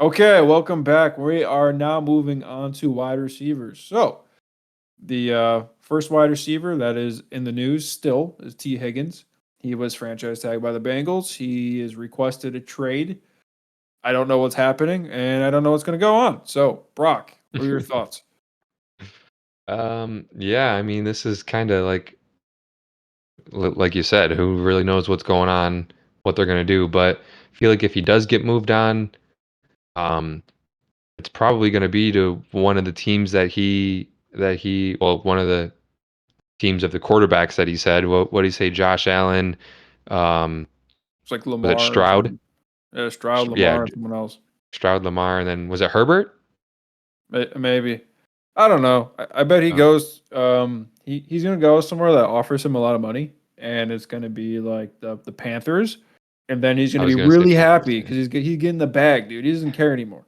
Okay, welcome back. We are now moving on to wide receivers. So, the first wide receiver that is in the news still is T. Higgins. He was franchise tagged by the Bengals. He has requested a trade. I don't know what's happening, and I don't know what's going to go on. So, Brock, what are your thoughts? Yeah, I mean, this is kind of like you said, who really knows what's going on, what they're gonna do. But I feel like if he does get moved on, um, it's probably gonna be to one of the teams well, one of the teams of the quarterbacks that he said. What did he say? Josh Allen, um, It's like was it Lamar or Stroud? something. Stroud, Yeah, Lamar, and someone else. Stroud, Lamar, and then was it Herbert? Maybe. I don't know. I bet he Uh, goes. He's gonna go somewhere that offers him a lot of money, and it's gonna be like the Panthers, and then he's I gonna was be gonna say really Panthers. happy Yeah. because he's getting the bag, dude. He doesn't care anymore.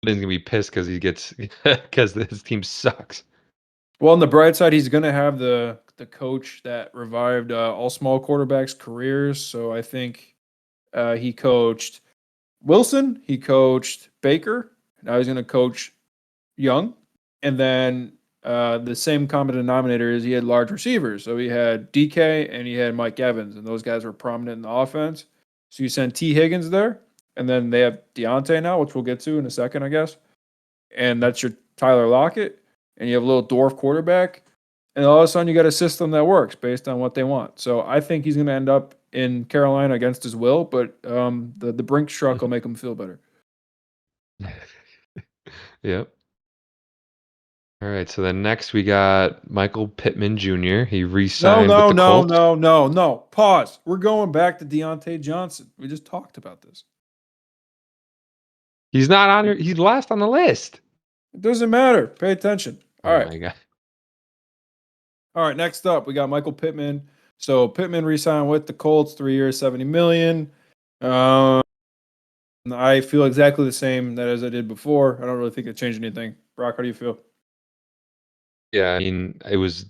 He's gonna be pissed because he gets because his team sucks. Well, on the bright side, he's gonna have the coach that revived all small quarterbacks' careers. So I think he coached Wilson, he coached Baker. Now he's gonna coach Young, and then the same common denominator is he had large receivers. So he had DK and he had Mike Evans, and those guys were prominent in the offense. So you send T Higgins there, and then they have Deontay now, which we'll get to in a second, I guess. And that's your Tyler Lockett, and you have a little dwarf quarterback, and all of a sudden you got a system that works based on what they want. So I think he's going to end up in Carolina against his will, but the Brinks truck will make him feel better. Yep. All right, so then next we got Michael Pittman Jr. He No, re-signed with no, the no, Colts. no, no, no. Pause. We're going back to Deontay Johnson. We just talked about this. He's not on here. He's last on the list. It doesn't matter. Pay attention. All Oh right. my god. All right. Next up, we got Michael Pittman. So Pittman re-signed with the Colts, 3 years, 70 million. Um, I feel exactly the same that as I did before. I don't really think it changed anything. Brock, how do you feel? Yeah, I mean, it was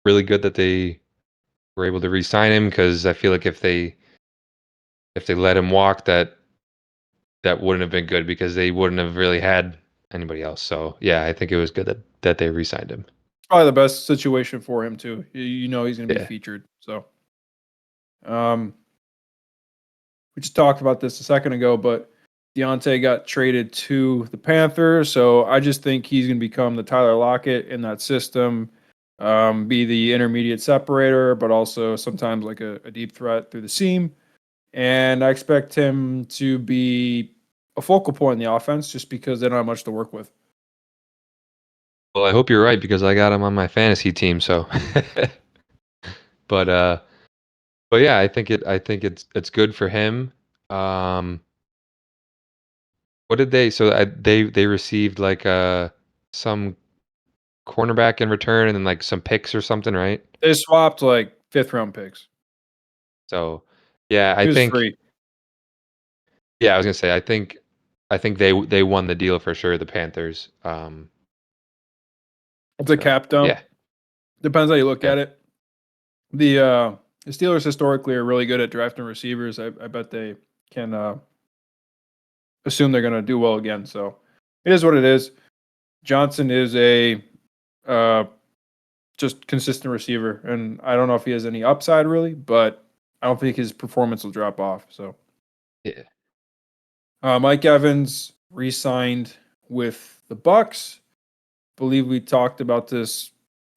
really good that they were able to re-sign him because I feel like if they let him walk, that wouldn't have been good because they wouldn't have really had anybody else. So yeah, I think it was good that they re-signed him. It's probably the best situation for him too. You know he's going to be Yeah. featured. So, um, we just talked about this a second ago, but Deontay got traded to the Panthers, so I just think he's going to become the Tyler Lockett in that system, be the intermediate separator, but also sometimes like a deep threat through the seam. And I expect him to be a focal point in the offense just because they don't have much to work with. Well, I hope you're right because I got him on my fantasy team. So, but but yeah, I think it's good for him. Um, what did they? So they received like some cornerback in return and then like some picks or something, right? They swapped like fifth round picks. So yeah, I He was think free. yeah, I was gonna say I think they won the deal for sure, the Panthers. It's a So cap dump. yeah, Depends how you look yeah, at it. The Steelers historically are really good at drafting receivers. I bet they can assume they're going to do well again. So it is what it is. Johnson is a uh, just consistent receiver, and I don't know if he has any upside really, but I don't think his performance will drop off. So yeah. Mike Evans re-signed with the Bucks. Believe we talked about this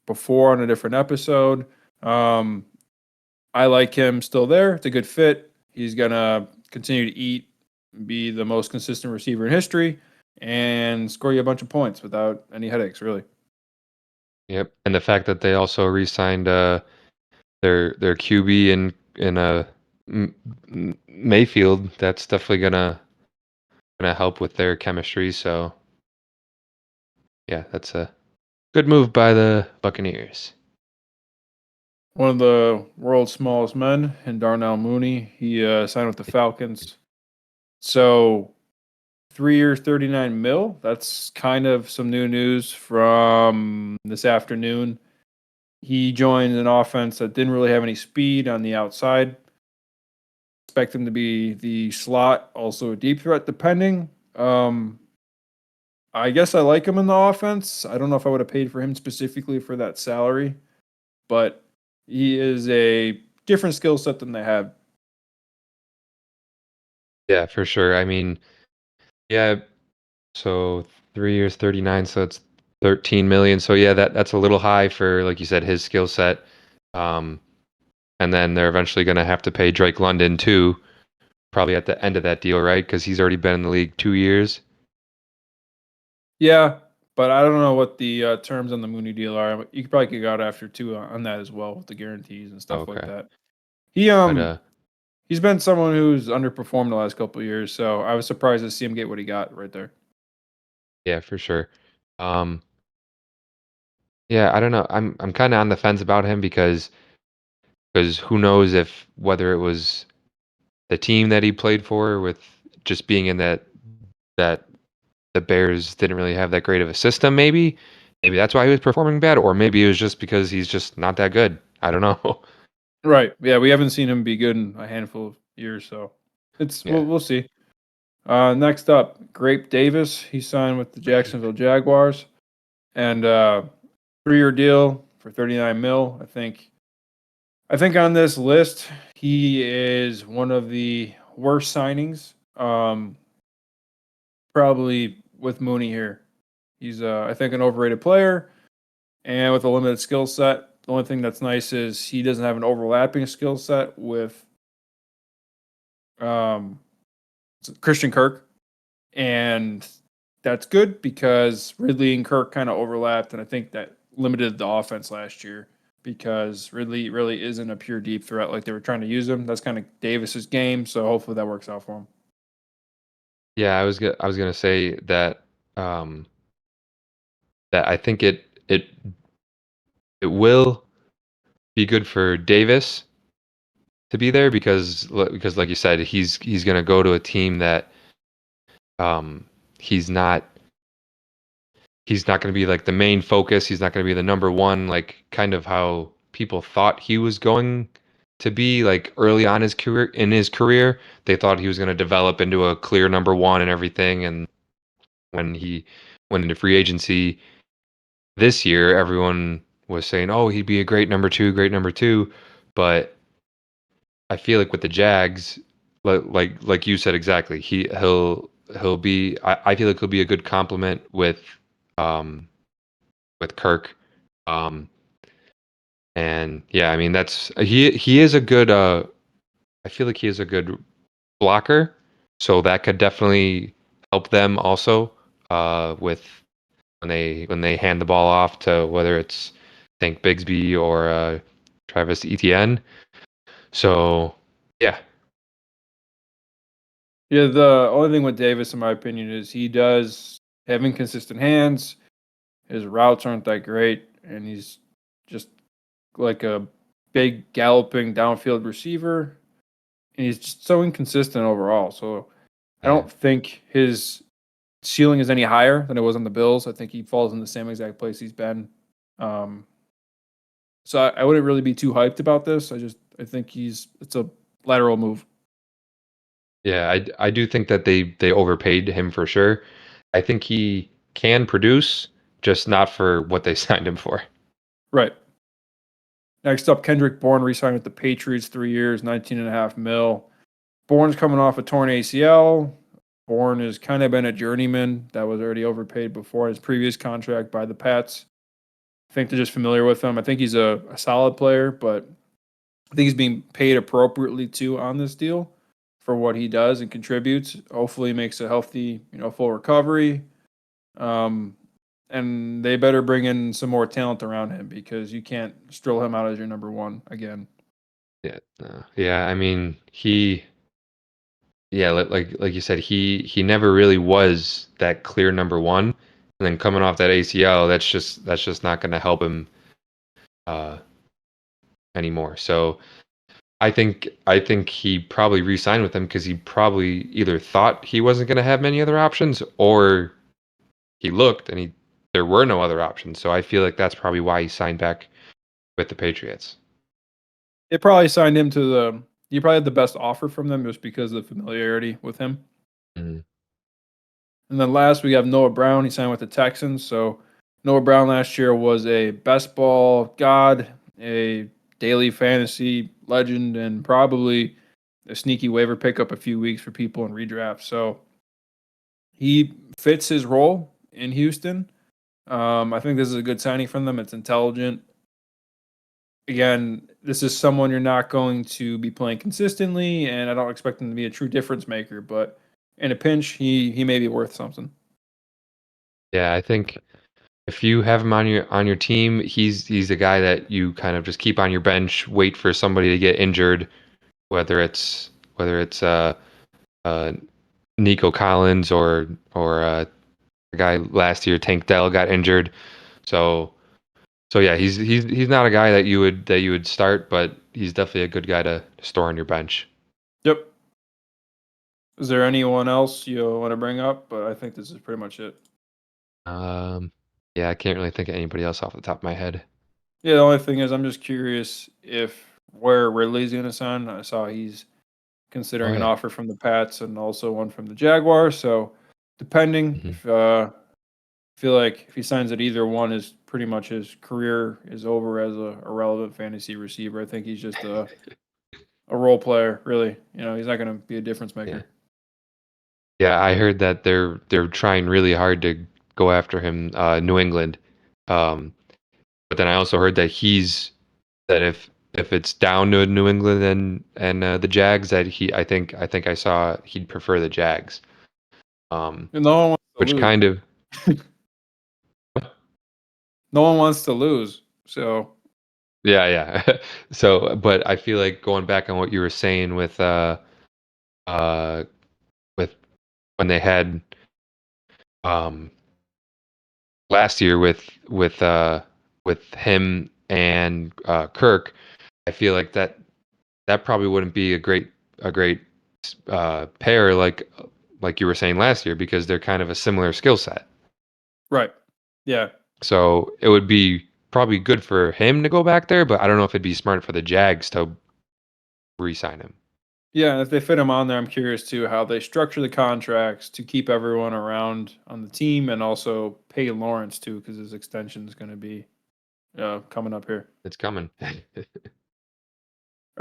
before on a different episode. Um, I like him still there. It's a good fit. He's gonna continue to eat, be the most consistent receiver in history, and score you a bunch of points without any headaches, really. Yep. And the fact that they also re-signed their QB in Mayfield, that's definitely gonna help with their chemistry. So yeah, that's a good move by the Buccaneers. One of the world's smallest men, and Darnell Mooney, he signed with the Falcons. So 3 years, 39 mil. That's kind of some new news from this afternoon. He joined an offense that didn't really have any speed on the outside. expect him to be the slot, also a deep threat, depending. I guess I like him in the offense. I don't know if I would have paid for him specifically for that salary, but he is a different skill set than they have. Yeah, for sure. I mean, yeah, so 3 years, 39, so it's 13 million. So yeah, that's a little high for, like you said, his skill set. Um, and then they're eventually going to have to pay Drake London too, probably at the end of that deal, right? Because he's already been in the league 2 years. Yeah, but I don't know what the terms on the Mooney deal are. You could probably kick out after two on that as well with the guarantees and stuff like Okay, that. He but he's been someone who's underperformed the last couple of years, so I was surprised to see him get what he got right there. yeah, for sure. Um, yeah, I don't know. I'm kind of on the fence about him because who knows if whether it was the team that he played for with just being in that the Bears didn't really have that great of a system, maybe that's why he was performing bad, or maybe it was just because he's just not that good. I don't know. Right. Yeah, we haven't seen him be good in a handful of years, so it's Yeah, we'll see. Next up, Gabe Davis. He signed with the Jacksonville Jaguars and 3-year deal for 39 mil. I think on this list, he is one of the worst signings. Probably with Mooney here. He's I think an overrated player and with a limited skill set. The only thing that's nice is he doesn't have an overlapping skill set with um, Christian Kirk, and that's good because Ridley and Kirk kind of overlapped, and I think that limited the offense last year because Ridley really isn't a pure deep threat like they were trying to use him. That's kind of Davis's game, so hopefully that works out for him. yeah. I was gonna say um, that I think it will be good for Davis to be there because like you said, he's gonna go to a team that um, he's not he's not going to be like the main focus. He's not going to be the number one, like kind of how people thought he was going to be like early on his career. They thought he was going to develop into a clear number one and everything. And when he went into free agency this year, everyone was saying, "Oh, he'd be a great number two, great number two." But I feel like with the Jags, like you said exactly, he'll be. I feel like he'll be a good complement um with Kirk. Um, and yeah, I mean that's he is a good I feel like he is a good blocker, so that could definitely help them also with when they hand the ball off to whether it's think Bigsby or Travis Etienne. So yeah, Yeah, the only thing with Davis, in my opinion, is he does have inconsistent hands. His routes aren't that great, and he's just like a big galloping downfield receiver, and he's just so inconsistent overall. So I yeah, don't think his ceiling is any higher than it was on the Bills. I think he falls in the same exact place he's been. Um, so I wouldn't really be too hyped about this. I think it's a lateral move. yeah. I do think that they overpaid him for sure. I think he can produce, just not for what they signed him for. Right. Next up, Kendrick Bourne re-signed with the Patriots, 3 years, 19.5 mil. Bourne's coming off a torn ACL. Bourne has kind of been a journeyman that was already overpaid before his previous contract by the Pats. I think they're just familiar with him. I think he's a solid player, but I think he's being paid appropriately too on this deal for what he does and contributes. Hopefully, he makes a healthy, full recovery. Um, and they better bring in some more talent around him because you can't stroll him out as your number one again. Yeah, no. Yeah. I mean, yeah, like you said, he never really was that clear number one, and then coming off that ACL, that's just not going to help him uh, anymore. So I think he probably re-signed with them because he probably either thought he wasn't going to have many other options, or he looked and he there were no other options. So I feel like that's probably why he signed back with the Patriots. They probably signed him to he probably had the best offer from them just because of the familiarity with him. Mm. And then last, we have Noah Brown. He signed with the Texans. So Noah Brown last year was a best ball god, a daily fantasy legend, and probably a sneaky waiver pickup a few weeks for people in redraft. So he fits his role in Houston. I think this is a good signing from them. It's intelligent. Again, this is someone you're not going to be playing consistently, and I don't expect him to be a true difference maker. But in a pinch, he may be worth something. Yeah, I think if you have him on your team, he's a guy that you kind of just keep on your bench, wait for somebody to get injured, whether it's uh Nico Collins or a guy last year, Tank Dell got injured. So so yeah, he's not a guy that you would start, but he's definitely a good guy to store on your bench. Yep. Is there anyone else you want to bring up? But I think this is pretty much it. Um, yeah, I can't really think of anybody else off the top of my head. Yeah, the only thing is, I'm just curious if where Ridley's going to sign. I saw he's Oh considering an yeah. offer from the Pats and also one from the Jaguars. So, depending Hmm. if feel like if he signs at either one, is pretty much his career is over as a relevant fantasy receiver. I think he's just a role player, really. He's not going to be a difference Yeah. maker. Yeah, I heard that they're trying really hard to go after him, New England. Um, but then I also heard that that if it's down to New England and the Jags, that I think I saw he'd prefer the Jags. Um, And no one wants to which lose. kind of No one wants to lose. So, yeah, yeah. So, but I feel like going back on what you were saying uh with when they had um last year with him and Kirk, I feel like that probably wouldn't be a great pair like you were saying last year because they're kind of a similar skill set. right. Yeah. So it would be probably good for him to go back there, but I don't know if it'd be smart for the Jags to re-sign him. Yeah, and if they fit him on there, I'm curious too how they structure the contracts to keep everyone around on the team and also pay Lawrence too, because his extension is going to be coming up here. It's coming. All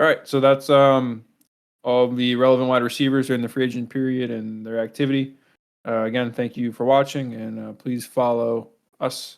right, so that's all the relevant wide receivers during the free agent period and their activity. Again, thank you for watching, and please follow us